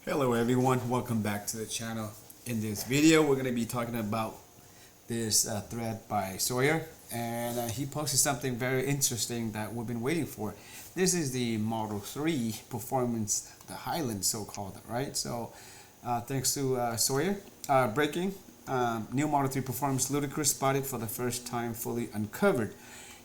Hello everyone, welcome back to the channel. In this video we're going to be talking about this thread by Sawyer, and he posted something very interesting that we've been waiting for. This is the Model 3 Performance, the Highland so-called, right? So thanks to Sawyer. Breaking, new Model 3 Performance Ludicrous spotted for the first time fully uncovered,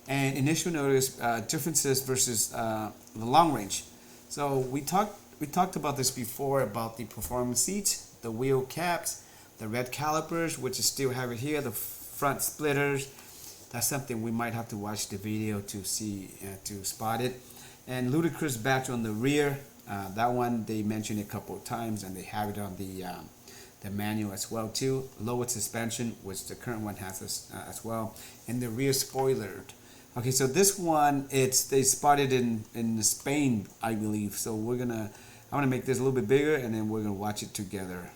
and initial notice differences versus the long range. So we talked about this before, about the performance seats, the wheel caps, the red calipers, which is still have it here, the front splitters. That's something we might have to watch the video to see, to spot it. And Ludicrous badge on the rear, that one they mentioned a couple of times, and they have it on the manual as well too. Lowered suspension, which the current one has as well, and the rear spoiler. Okay, so this one, they spotted in Spain, I believe. So I'm gonna make this a little bit bigger, and then we're gonna watch it together.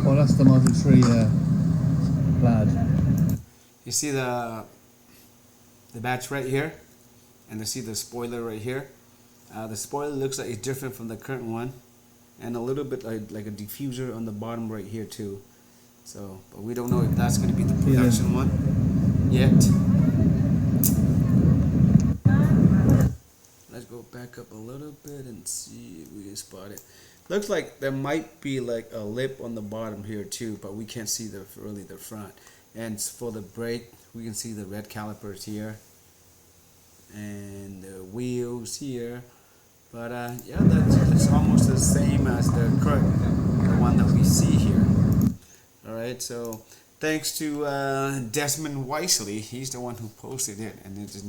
Well, that's the Model 3 plaid. You see the badge right here, and you see the spoiler right here. The spoiler looks like it's different from the current one, and a little bit like a diffuser on the bottom right here too. So, but we don't know if that's going to be the production one yet. Let's go back up a little bit and see if we can spot it. Looks like there might be like a lip on the bottom here too, but we can't see really the front. And for the brake, we can see the red calipers here and the wheels here. But yeah, that's almost the same as the one that we see here. All right, so thanks to Desmond Wisely, he's the one who posted it, and it's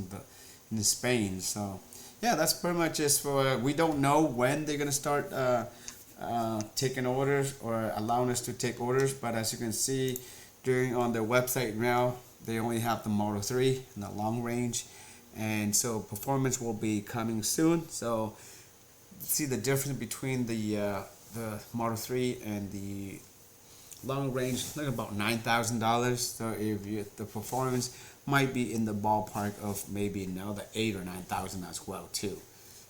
in Spain. So yeah, that's pretty much just for. We don't know when they're gonna start taking orders or allowing us to take orders, but as you can see, on their website now, they only have the Model 3 and the long range, and so performance will be coming soon. So see the difference between the Model 3 and the long range, like about $9,000. So if the performance might be in the ballpark of maybe another $8,000 or $9,000 as well too.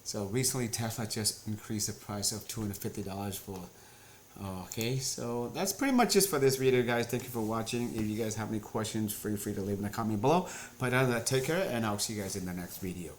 So recently Tesla just increased the price of $250 for. Okay, so that's pretty much just for this video, guys. Thank you for watching. If you guys have any questions, feel free to leave in the comment below. But other than that, take care, and I'll see you guys in the next video.